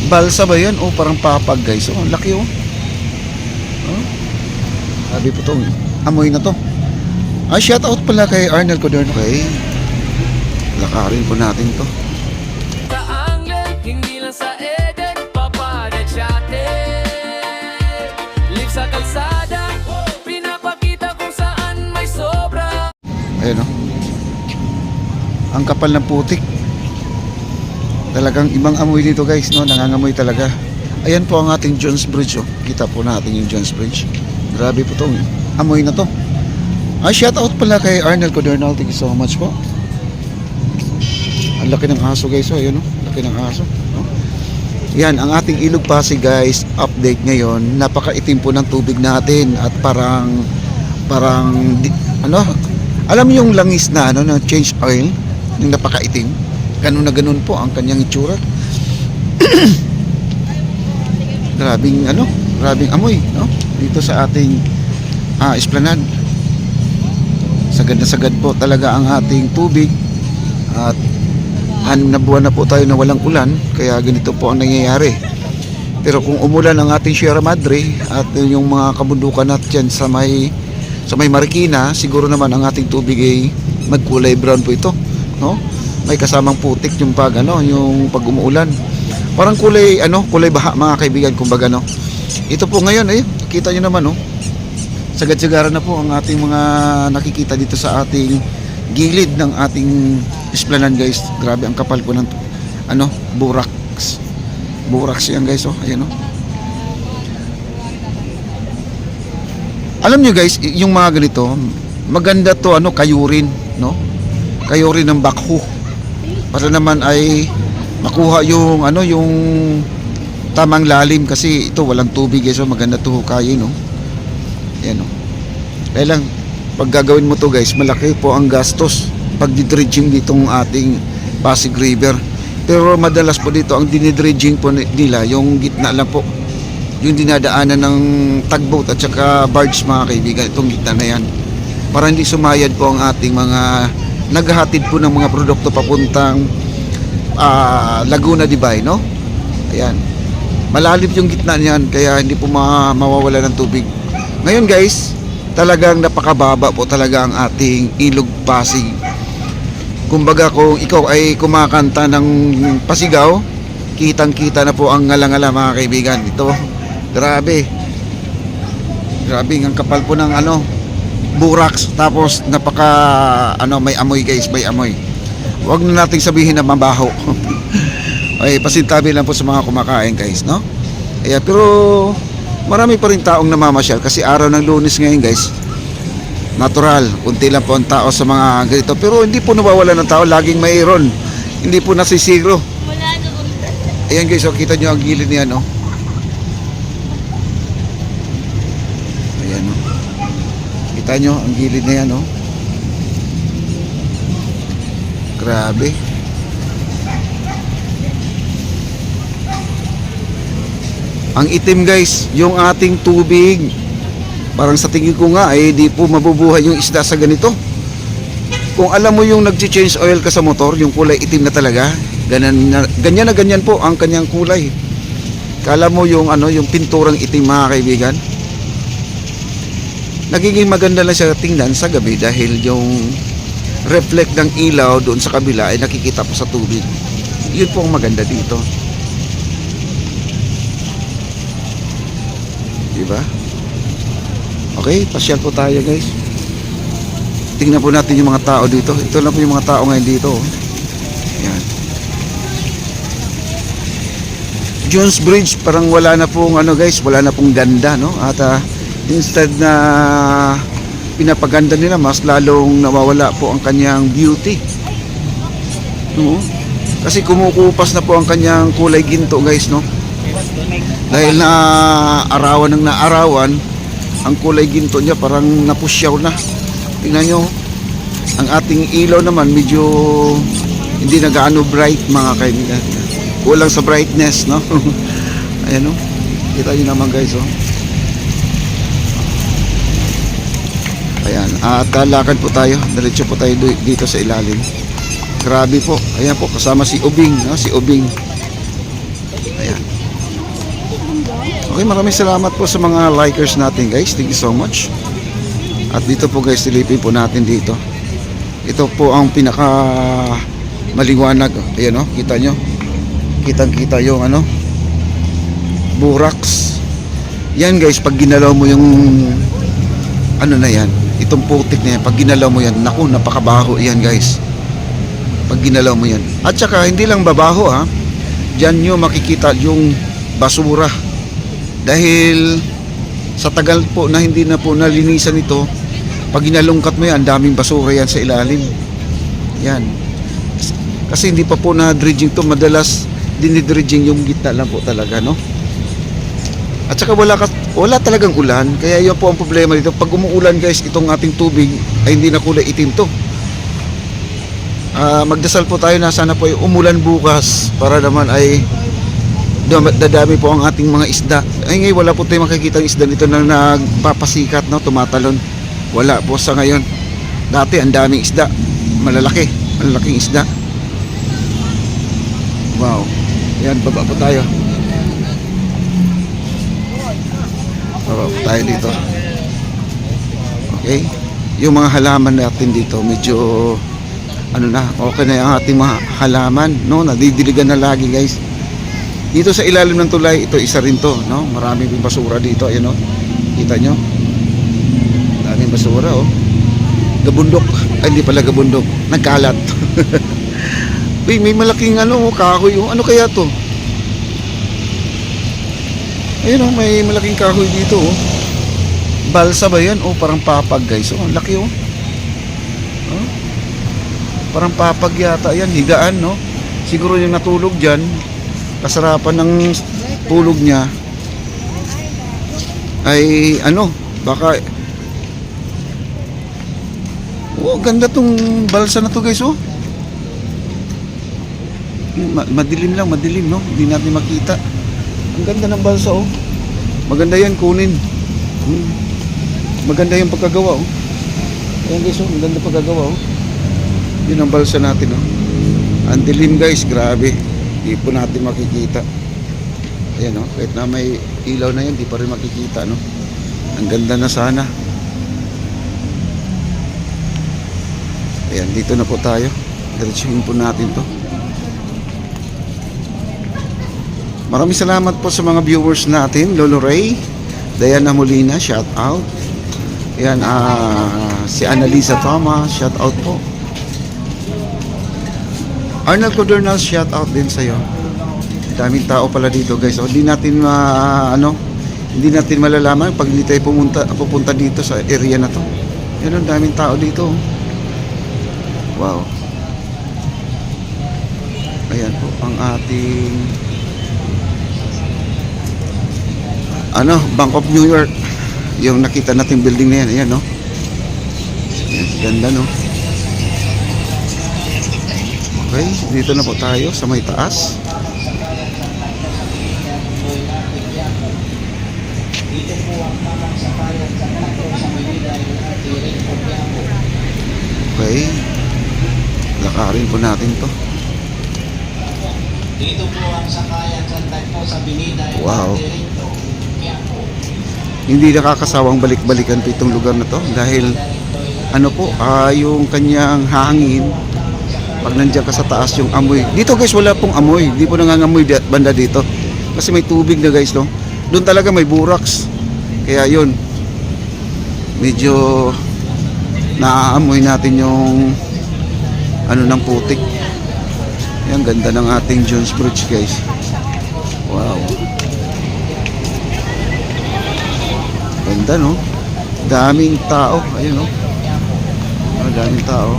Balsa ba yan? Oh, parang papag guys. Oh, ang laki oh. Oh. Sabi po tong amoy na to. Shout out pala kay Arnel Coderno kay. Lakarin po natin to. Hindi lang sa Eden, papadat siya live sa kalsada, pinapakita kung saan may sobra. Ayun oh. Ang kapal ng putik. Talagang ibang amoy dito guys, no? Nangangamoy talaga. Ayan po ang ating Jones Bridge oh. Kita po natin yung Jones Bridge. Grabe po tong amoy na to. Shout out pala kay Arnel Coderno. Thank you so much po. Ang laki ng aso guys oh. Ayun oh. Laki ng aso oh. Yan ang ating Ilog Pasig guys. Update ngayon. Napakaitim po ng tubig natin. At parang ano, alam mo yung langis na ano, na change oil, yung napakaitim. Ganun na ganun po ang kanyang itsura. Grabing ano, grabing amoy no? Dito sa ating esplanade. Sagad na sagad po talaga ang ating tubig. At 6 na buwan na po tayo na walang ulan, kaya ganito po ang nangyayari. Pero kung umulan ang ating Sierra Madre at yung mga kabundukan natin sa may Marikina, siguro naman ang ating tubig ay magkulay brown po ito, no? May kasamang putik yung yung pag umuulan. Parang kulay kulay baha mga kaibigan, kumbaga no. Ito po ngayon kita niyo naman sagad-sagaran na po ang ating mga nakikita dito sa ating gilid ng ating esplanade guys. Grabe ang kapal po ng borax. Borax yan guys ayan Alam nyo guys, yung mga ganito, maganda to kayurin, no? Kayurin ng bakho. Para naman ay makuha yung yung tamang lalim, kasi ito walang tubig guys, maganda to hukayin, no? Ayan Kaya lang pag gagawin mo to guys, malaki po ang gastos pag didredging ditong ating Pasig River. Pero madalas po dito ang dinidredging po nila yung gitna lang po, yung dinadaanan ng tugboat at saka barge mga kaibigan, itong gitna na yan, para hindi sumayad po ang ating mga naghahatid po ng mga produkto papuntang Laguna de Bay, no? Ayan, malalim yung gitna niyan, kaya hindi po mawawala ng tubig. Ngayon guys, talagang napakababa po talaga ang ating Ilog Pasig. Kumbaga kung ikaw ay kumakanta ng pasigaw, kitang-kita na po ang ngala-ngala mga kaibigan. Ito, grabe. Grabe ang kapal po ng borax, tapos may amoy guys, may amoy. Huwag na nating sabihin na mabaho. Ay pasintabi lang po sa mga kumakain guys, no? Pero marami pa rin taong namamasyal kasi araw ng Lunes ngayon guys. Natural, kunti lang po ang tao sa mga ganito, pero hindi po nawawala ng tao, laging mayroon, hindi po nasisiro. Ayan guys, kita nyo ang gilid niya, no? Ayan, no? Kita nyo ang gilid na yan, no? Grabe. Ang itim guys, yung ating tubig. Parang sa tingin ko nga ay di po mabubuhay yung isda sa ganito. Kung alam mo yung nag-change oil ka sa motor, yung kulay itim na talaga, ganyan na ganyan po ang kanyang kulay. Kala mo yung yung pinturang itim mga kaibigan. Nagiging maganda lang siya tingnan sa gabi dahil yung reflect ng ilaw doon sa kabila ay nakikita po sa tubig. Yun po ang maganda dito. Diba? Okay, pasyal po tayo guys. Tingnan po natin yung mga tao dito. Ito lang po yung mga tao ngayon dito. Yan. Jones Bridge, parang wala na pong guys, wala na pong ganda, no? At instead na pinapaganda nila, mas lalong nawawala po ang kanyang beauty. No? Kasi kumukupas na po ang kanyang kulay ginto guys, no? Dahil na arawan ng naarawan, ang kulay ginto niya parang napusyaw na. Tingnan nyo, ang ating ilaw naman medyo hindi na gaano bright mga kaibigan. Kulang sa brightness, no? Ayan, no? Kita nyo naman guys, oh. Ayan, at lakad po tayo, diretso po tayo dito sa ilalim. Grabe po, ayan po, kasama si Ubing, no? Si Ubing. Ayan. Okay, maraming salamat po sa mga likers natin guys. Thank you so much. At dito po guys, silipin po natin dito. Ito po ang pinaka maliwanag. Ayan o, kita nyo. Kitang-kita yung ano, burax. Yan guys, pag ginalaw mo yung ano na yan, itong putik na yan, pag ginalaw mo yan, naku, napakabaho yan guys. Pag ginalaw mo yan. At saka, hindi lang babaho ha. Diyan nyo makikita yung basura. Dahil sa tagal po na hindi na po nalinisan ito, pag ginalungkat mo yan, daming basura yan sa ilalim. Yan. Kasi hindi pa po na-dredging to, madalas dinidredging yung gitna lang po talaga, no? At saka wala talagang ulan, kaya yun po ang problema dito. Pag umuulan guys, itong ating tubig ay hindi na kulay itim to. Magdasal po tayo na sana po ay umulan bukas para naman ay dadami po ang ating mga isda. Ay ngayon wala po tayong makikita ng isda dito na nagpapasikat, no? Tumatalon. Wala po sa ngayon. Dati ang daming isda, malalaking isda. Wow. Yan, baba po tayo. Baba po tayo dito. Okay. Yung mga halaman natin dito, medyo ano na, okay na yung ating mga halaman, no? Nadidiligan na lagi guys. Dito sa ilalim ng tulay, ito isa rin to, no? Maraming basura dito, ayun, no? Kita nyo? Daming basura, oh. Gabundok. Ay, hindi pala gabundok. Nagkalat. Uy, may malaking ano, kahoy, oh. Ano kaya to? Ayun, oh, may malaking kahoy dito, oh. Balsa ba yan? Oh, parang papag, guys. Oh, ang laki, oh. Oh. Parang papag yata yan, higaan, no? Siguro yung natulog dyan, kasarapan ng tulog niya ay ano, baka ganda tong balsa na to guys, oh. Madilim, no? Hindi natin makita. Ang ganda ng balsa, oh. Maganda yan, kunin. Maganda yung pagkagawa, oh. Ayan guys, oh, ang ganda pagkagawa, oh. Yun ang balsa natin, oh. Ang dilim guys, grabe. Di po natin makikita. Ayan, oh, kahit na may ilaw na yan, di pa rin makikita, no? Ang ganda na sana. Ayan, dito na po tayo. Diretsuhin po natin to. Maraming salamat po sa mga viewers natin. Lolo Ray, Diana Molina, shout out. Ayan, si Annalisa Thomas, shout out po. Arnold Codernal, shout out din sa'yo. Daming tao pala dito guys. Hindi natin hindi natin malalaman pag hindi tayo pupunta dito sa area na to. Yan, ang daming tao dito. Wow. Ayan po ang ating Bank of New York. Yung nakita nating building na yan. Ayan, no? Ayan, ganda, no? Okay, dito na po tayo sa may taas. Okay, lakarin po natin to. Dito po ang sakayan sa tagpo sa Binida. Wow. Hindi nakakasawang balik-balikan po itong lugar na to dahil yung kanyang hangin. Pag nandiyan ka sa taas yung amoy. Dito guys wala pong amoy. Hindi po nangangamoy banda dito. Kasi may tubig na guys, no? Doon talaga may burax. Kaya yun. Medyo naaamoy natin yung ng putik. Yan, ganda ng ating Jones Bridge guys. Wow. Ganda, no? Daming tao. Ayun, no? Daming tao.